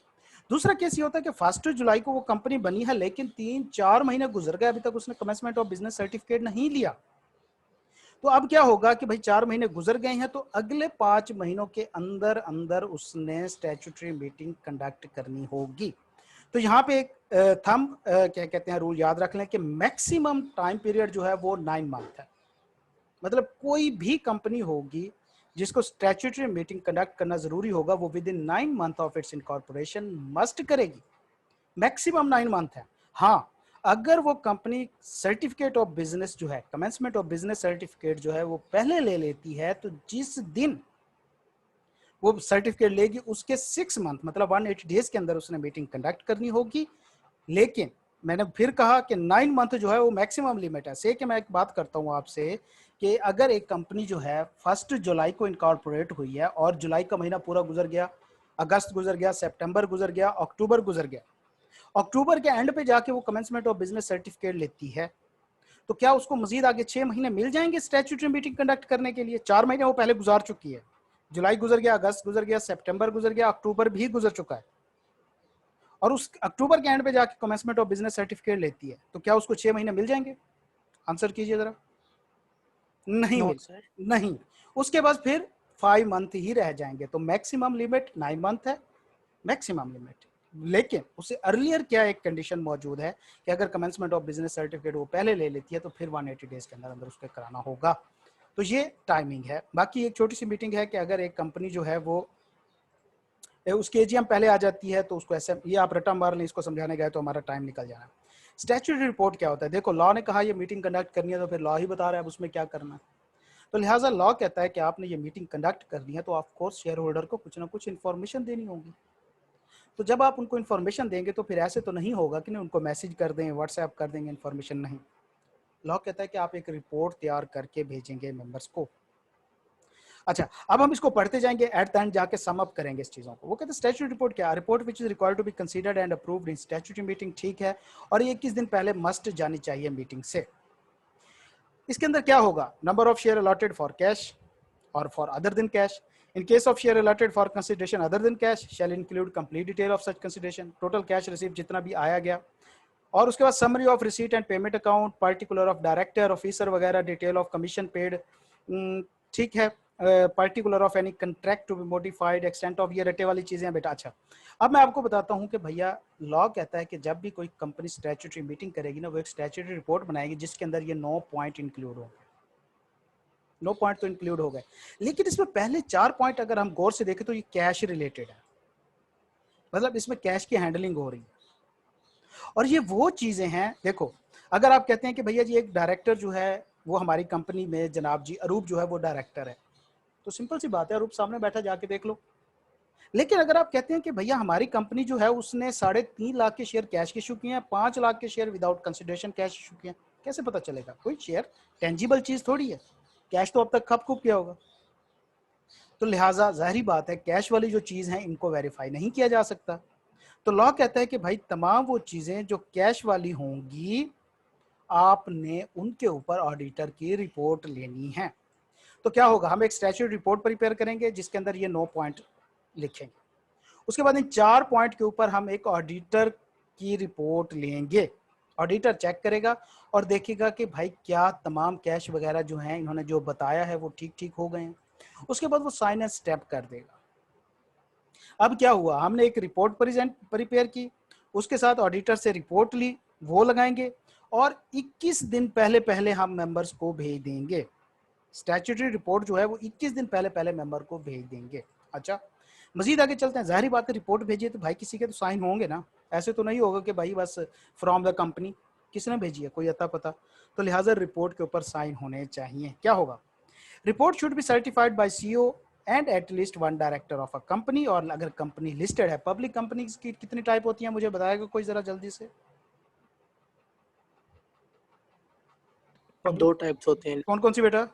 दूसरा केस ये होता है कि 1 जुलाई को वो कंपनी बनी है लेकिन 3-4 महीने गुजर गए, अभी तक उसने कमेंसमेंट ऑफ बिजनेस सर्टिफिकेट नहीं लिया। तो अब क्या होगा कि भाई 4 महीने गुजर गए हैं, तो अगले 5 महीनों के अंदर अंदर उसने स्टैट्यूटरी मीटिंग कंडक्ट करनी होगी। तो यहाँ पे एक थंब क्या कहते हैं रूल याद रख लें कि मैक्सिमम टाइम पीरियड जो है वो 9 मंथ है। मतलब कोई भी कंपनी होगी जिसको स्टैट्यूटरी मीटिंग कंडक्ट करना जरूरी होगा, वो with in 9 month of its incorporation must करेगी। मैक्सिमम 9 मंथ है। हाँ, अगर वो कंपनी सर्टिफिकेट ऑफ बिजनेस जो है, कमेंसमेंट ऑफ बिजनेस सर्टिफिकेट जो है वो पहले ले लेती है, तो जिस दिन वो सर्टिफिकेट लेगी उसके 6 मंथ मतलब 180 डेज के अंदर उसने मीटिंग कंडक्ट करनी होगी। लेकिन मैंने फिर कहा कि 9 मंथ जो है वो मैक्सिमम लिमिट है। से कि मैं एक बात करता हूँ आपसे कि अगर एक कंपनी जो है 1 जुलाई को इनकॉर्पोरेट हुई है और जुलाई का महीना पूरा गुजर गया, अगस्त गुजर गया, सितंबर गुजर गया, अक्टूबर गुजर गया, अक्टूबर के एंड पे जाके वो कमेंसमेंट ऑफ बिजनेस सर्टिफिकेट लेती है, तो क्या उसको मजीद आगे 6 महीने मिल जाएंगे स्टैट्यूटरी मीटिंग कंडक्ट करने के लिए? 4 महीने वो पहले गुजार चुकी है, जुलाई गुजर गया, अगस्त गुजर गया, सितंबर गुजर गया, अक्टूबर भी गुजर चुका है, और उस अक्टूबर के एंड पे जाके कमेंसमेंट ऑफ बिजनेस सर्टिफिकेट लेती है, तो क्या उसको 6 महीने मिल जाएंगे? आंसर कीजिए जरा। नहीं नो मिल, सर। नहीं। उसके बाद फिर 5 मंथ ही रह जाएंगे। तो मैक्सिमम लिमिट 9 मंथ है, मैक्सिमम लिमिट। लेकिन उससे अर्लियर क्या एक कंडीशन मौजूद है कि अगर कमेंसमेंट ऑफ बिजनेस सर्टिफिकेट वो पहले ले लेती है तो फिर 180 डेज के अंदर अंदर उसको कराना होगा। तो ये टाइमिंग है। बाकी एक छोटी सी मीटिंग है कि अगर एक कंपनी जो है वो उसकी एजीएम पहले आ जाती है तो उसको ऐसे, ये आप रटा मार लें, इसको समझाने गए तो हमारा टाइम निकल जाना है। स्टैट्यूटरी रिपोर्ट क्या होता है? देखो, लॉ ने कहा ये मीटिंग कंडक्ट करनी है तो फिर लॉ ही बता रहा है अब उसमें क्या करना है। तो लिहाजा लॉ कहता है कि आपने ये मीटिंग कंडक्ट करनी है तो ऑफ कोर्स शेयर होल्डर को कुछ ना कुछ इन्फॉर्मेशन देनी होगी। तो जब आप उनको इन्फॉर्मेशन देंगे तो फिर ऐसे तो नहीं होगा कि नहीं उनको मैसेज कर दें, व्हाट्सएप कर देंगे इन्फॉर्मेशन, नहीं। लॉ कहता है कि आप एक रिपोर्ट तैयार करके भेजेंगे मेंबर्स को। अच्छा, अब हम इसको पढ़ते जाएंगे, एट द एंड जाके सम अप करेंगे इस चीज़ों को। वो कहते हैं स्टैट्यूटरी रिपोर्ट क्या है? Report which is required to be considered and approved in statutory meeting, ठीक है, और ये 21 दिन पहले मस्ट जानी चाहिए मीटिंग से। इसके अंदर क्या होगा? Number of share allotted for cash और for other than cash. In case of share allotted for consideration other than cash shall include complete detail of such consideration, total cash received जितना भी आया गया, और उसके बाद summary of receipt and payment account, particular of director, officer वगैरह, detail of commission paid, ठीक है, particular of any contract to be modified, extent of, ये रटे वाली चीजें हैं बेटा। अच्छा, अब मैं आपको बताता हूँ कि भैया लॉ कहता है कि जब भी कोई कंपनी स्टैट्यूटरी मीटिंग करेगी ना, वो एक स्टैट्यूटरी रिपोर्ट बनाएगी जिसके अंदर ये 9 पॉइंट इंक्लूड होंगे। 9 पॉइंट तो इंक्लूड हो गए, लेकिन इसमें पहले 4 पॉइंट अगर हम गौर से देखें तो ये कैश रिलेटेड है, मतलब इसमें कैश की हैंडलिंग हो रही है। और ये वो चीजें हैं, देखो, अगर आप कहते हैं कि भैया जी एक डायरेक्टर जो है वो हमारी कंपनी में, जनाब जी अरूप जो है वो डायरेक्टर है, तो सिंपल सी बात है, अरूप सामने बैठा, जाके देख लो। लेकिन अगर आप कहते हैं कि भैया हमारी कंपनी जो है उसने 3.5 लाख के शेयर कैश इशू किए हैं, 5 लाख के share without consideration cash issue किए हैं, कैसे पता चलेगा? कोई शेयर टेंजिबल चीज थोड़ी है, कैश तो अब तक खप खूब किया होगा। तो लिहाजा जाहिर बात है कैश वाली जो चीज है इनको वेरीफाई नहीं किया जा सकता। तो लॉ कहता है कि भाई तमाम वो चीजें जो कैश वाली होंगी आपने उनके ऊपर ऑडिटर की रिपोर्ट लेनी है। तो क्या होगा? हम एक स्टैट्यूटरी रिपोर्ट प्रिपेयर करेंगे जिसके अंदर ये 9 पॉइंट लिखेंगे। उसके बाद इन 4 पॉइंट के ऊपर हम एक ऑडिटर की रिपोर्ट लेंगे। ऑडिटर चेक करेगा और देखेगा कि भाई क्या तमाम कैश वगैरह जो हैं इन्होंने जो बताया है वो ठीक ठीक हो गए हैं। उसके बाद वो साइन एंड स्टैम्प कर देगा। अब क्या हुआ? हमने एक रिपोर्ट प्रिपेयर की, उसके साथ ऑडिटर से रिपोर्ट ली, वो लगाएंगे, और 21 दिन पहले पहले हम मेंबर्स को भेज देंगे। स्टैट्यूटरी रिपोर्ट जो है वो 21 दिन पहले पहले मेंबर को भेज देंगे। अच्छा, मजीद आगे चलते हैं। जाहिर बात है रिपोर्ट भेजिए तो भाई किसी के तो साइन होंगे ना, ऐसे तो नहीं होगा कि भाई बस फ्रॉम द कंपनी, किसने भेजी है, कोई अता पता। तो लिहाजा रिपोर्ट के ऊपर साइन होने चाहिए। क्या होगा? Report should be certified by CEO and at least 1 director of a company. और अगर कंपनी लिस्टेड है, पब्लिक कंपनी की कितनी टाइप होती है मुझे बताएगा कोई जरा जल्दी से? दो टाइप्स होते हैं, कौन कौन सी बेटा?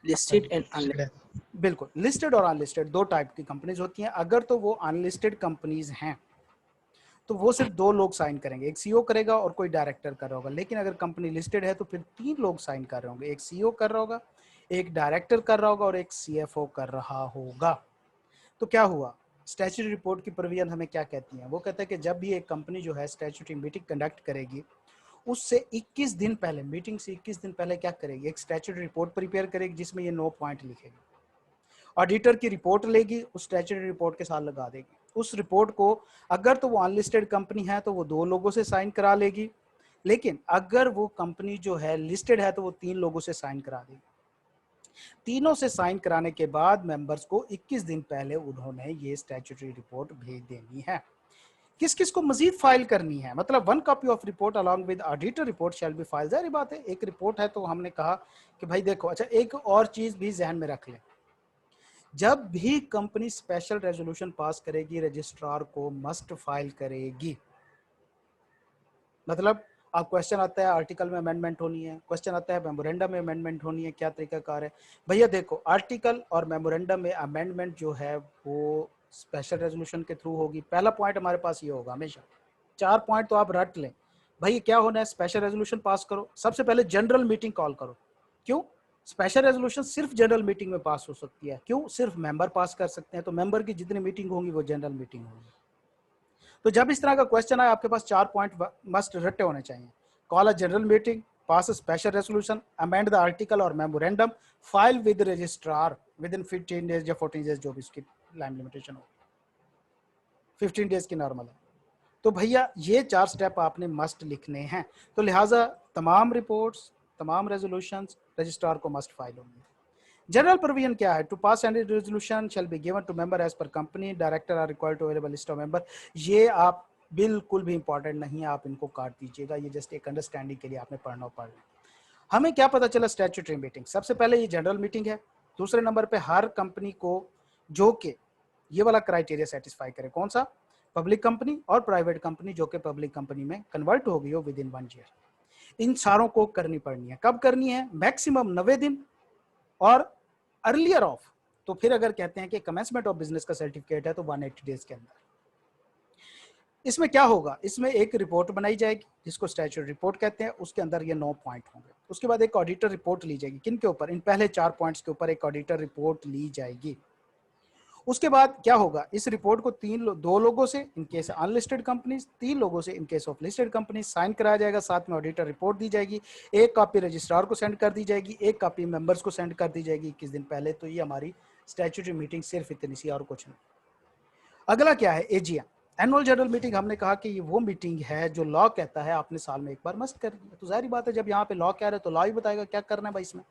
Listed and unlisted. बिल्कुल, लिस्टेड और अनलिस्टेड दो टाइप की कंपनीज होती हैं। अगर तो वो अनलिस्टेड कंपनीज हैं तो वो सिर्फ दो लोग साइन करेंगे, एक सीईओ करेगा और कोई डायरेक्टर कर रहा होगा। लेकिन अगर कंपनी लिस्टेड है तो फिर तीन लोग साइन कर रहे होंगे, एक सीईओ कर रहा होगा, एक डायरेक्टर कर रहा होगा और एक सीएफओ कर रहा होगा। तो क्या हुआ, स्टैट्यूटरी रिपोर्ट की प्रोविजन हमें क्या कहती है? वो कहता है कि जब भी एक कंपनी जो है स्टैट्यूटरी मीटिंग कंडक्ट करेगी उससे 21 दिन पहले, मीटिंग से 21 दिन पहले क्या करेगी, एक स्टैट्यूटरी रिपोर्ट प्रिपेयर करेगी जिसमें ये 9 पॉइंट लिखेगी। ऑडिटर की रिपोर्ट लेगी, उस स्टैट्यूटरी रिपोर्ट के साथ लगा देगी। उस रिपोर्ट को अगर तो वो अनलिस्टेड कंपनी है तो वो दो लोगों से साइन करा लेगी, लेकिन अगर वो कंपनी जो है लिस्टेड है तो वो तीन लोगों से साइन करा देगी। तीनों से साइन कराने के बाद मेंबर्स को 21 दिन पहले उन्होंने ये स्टैट्यूटरी रिपोर्ट भेज देनी है। किस किस को मजीद फाइल करनी है, मतलब 1 copy of report along with auditor report shall be file. जाहिर बात है, एक रिपोर्ट है तो हमने कहा कि भाई देखो, अच्छा एक और चीज भी जहन में रख लें, जब भी कंपनी स्पेशल रेजोल्यूशन पास करेगी रजिस्ट्रार को मस्ट फाइल करेगी। मतलब अब क्वेश्चन आता है आर्टिकल में अमेंडमेंट होनी है, क्वेश्चन आता है मेमोरेंडम में अमेंडमेंट होनी है, क्या तरीकाकार है? भैया देखो, आर्टिकल और मेमोरेंडम में अमेंडमेंट जो है वो स्पेशल रेजोल्यूशन के थ्रू होगी। पहला पॉइंट हमारे पास ये होगा हमेशा, 4 पॉइंट तो आप रट लें। भाई क्या होना है, स्पेशल रेजोल्यूशन पास करो, सबसे पहले जनरल मीटिंग कॉल करो। क्यों? स्पेशल रेजोल्यूशन सिर्फ जनरल मीटिंग में पास हो सकती है। क्यों? सिर्फ मेंबर पास कर सकते हैं, तो मेंबर की जितनी मीटिंग होंगी वो जनरल मीटिंग होगी। तो जब इस तरह का क्वेश्चन आए आपके पास 4 पॉइंट मस्ट रटे होने चाहिए। Call a general meeting, pass a special resolution, amend the article और memorandum, file with registrar within 15 days या 14 डेज, जो भी इसकी टाइम लिमिटेशन हो, 15 डेज की नॉर्मल है। तो भैया ये 4 स्टेप आपने मस्ट लिखने हैं। तो लिहाजा तमाम रिपोर्ट्स, तमाम रेजोल्यूशंस रजिस्ट्रार को मस्ट फाइल होंगी। जनरल प्रोविजन क्या है? To pass any resolution shall be given to member as per company, director are required to available list of member. ये आप बिल्कुल भी इंपॉर्टेंट नहीं है, आप इनको काट दीजिएगा, ये जस्ट एक अंडरस्टैंडिंग के लिए आपने पढ़ना पड़ लें। हमें क्या पता चला स्टैट्यूटरी मीटिंग, सबसे पहले ये जनरल मीटिंग है। दूसरे नंबर पे हर कंपनी को जो कि ये वाला क्राइटेरिया सेटिस्फाई करे, कौन सा? पब्लिक कंपनी और प्राइवेट कंपनी जो कि पब्लिक कंपनी में कन्वर्ट हो गई हो विद इन 1 ईयर, इन सारों को करनी पड़नी है। कब करनी है? मैक्सिमम 90 दिन और अर्लियर ऑफ, तो फिर अगर कहते हैं कि कमेंसमेंट ऑफ बिजनेस का सर्टिफिकेट है तो 180 डेज के अंदर। इसमें क्या होगा, इसमें एक रिपोर्ट बनाई जाएगी जिसको स्टैट्यूटरी रिपोर्ट कहते हैं, उसके अंदर ये 9 पॉइंट होंगे। उसके बाद एक ऑडिटर रिपोर्ट ली जाएगी, किन के ऊपर? इन पहले 4 पॉइंट्स के ऊपर एक ऑडिटर रिपोर्ट ली जाएगी। उसके बाद क्या होगा, इस रिपोर्ट को दो लोगों से इन केस अनलिस्टेड कंपनीज, 3 लोगों से in case of listed companies sign कराया जाएगा, साथ में ऑडिटर रिपोर्ट दी जाएगी, एक कॉपी रजिस्ट्रार को सेंड कर दी जाएगी, एक कॉपी मेंबर्स को सेंड कर दी जाएगी 21 दिन पहले। तो ये हमारी स्टैट्यूटरी मीटिंग सिर्फ इतनी सी और कुछ नहीं। अगला क्या है? AGM, annual general meeting. हमने कहा कि ये वो मीटिंग है जो लॉ कहता है आपने साल में एक बार मस्ट करनी है। तो जाहिर बात है जब यहाँ पे लॉ कह रहे हैं तो लॉ ही बताएगा क्या करना है भाई इसमें।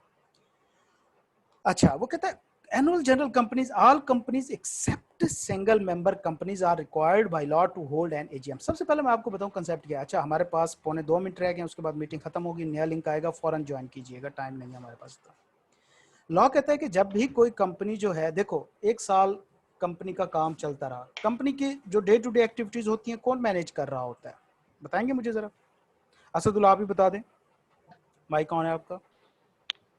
अच्छा, वो कहता है annual general companies, all companies except single member companies are required by law to hold an AGM। सबसे पहले मैं आपको बताऊं कंसेप्ट क्या है। अच्छा, हमारे पास 1.25 मिनट रह गए, उसके बाद मीटिंग खत्म होगी, नया लिंक आएगा, फौरन ज्वाइन कीजिएगा, टाइम नहीं है हमारे पास। लॉ कहता है कि जब भी कोई कंपनी जो है, देखो एक साल कंपनी का काम चलता रहा, कंपनी की जो डे टू डे एक्टिविटीज होती हैं कौन मैनेज कर रहा होता है, बताएंगे मुझे जरा? असदुल्ला आप भी बता दें, माइक कौन है आपका?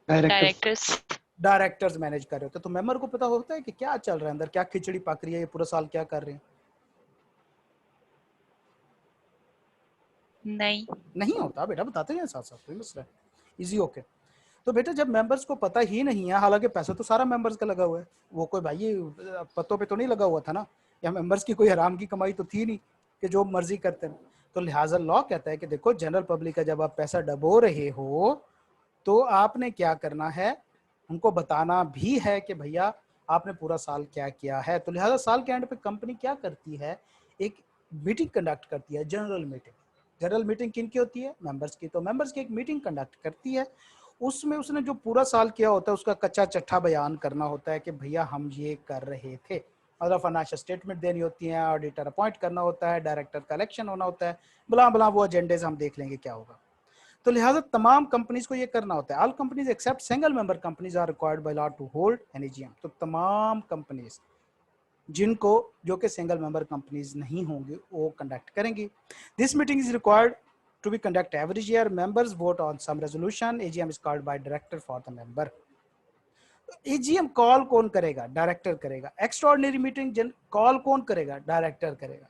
डायरेक्टर्स। डायरेक्टर्स मैनेज कर रहे होते हैं। तो मेंबर को पता होता है कि क्या चल रहा है अंदर, क्या खिचड़ी पक रही है, ये पूरा साल क्या कर रहे हैं? नहीं होता बेटा, बताते हैं साथ साथ, कोई मसला है, इजी ओके। तो बेटा जब मेंबर्स को पता ही नहीं है, हालांकि पैसा तो सारा मेंबर्स का लगा हुआ है, वो कोई भाई पत्तों पे तो नहीं लगा हुआ था ना, या मेंबर्स की कोई हराम की कमाई तो थी नहीं कि जो मर्जी करते हैं। तो लिहाजा लॉ कहता है कि देखो जनरल पब्लिक का जब आप पैसा डबो रहे हो तो आपने क्या करना है, उनको बताना भी है कि भैया आपने पूरा साल क्या किया है। तो लिहाजा साल के एंड पे कंपनी क्या करती है, एक मीटिंग कंडक्ट करती है, जनरल मीटिंग। जनरल मीटिंग किन की होती है? मेंबर्स की। तो मेंबर्स की एक मीटिंग कंडक्ट करती है, उसमें उसने जो पूरा साल किया होता है उसका कच्चा चट्ठा बयान करना होता है कि भैया हम ये कर रहे थे, मतलब फाइनेंशियल स्टेटमेंट देनी होती है, ऑडिटर अपॉइंट करना होता है, डायरेक्टर का इलेक्शन होना होता है, बला बला वो एजेंडेज हम देख लेंगे क्या होगा। तो लिहाजा तमाम कंपनीज को ये करना होता है। All companies except single member companies are required by law to hold an AGM. तो तमाम कंपनीज जिनको जो कि सिंगल मेंबर कंपनीज नहीं होंगी वो कंडक्ट करेंगी। This meeting is required to be conduct every year. Members vote on some resolution. AGM is called by director for the member. AGM call कौन करेगा? डायरेक्टर करेगा. एक्स्ट्राऑर्डिनरी मीटिंग कॉल कौन करेगा? Director करेगा.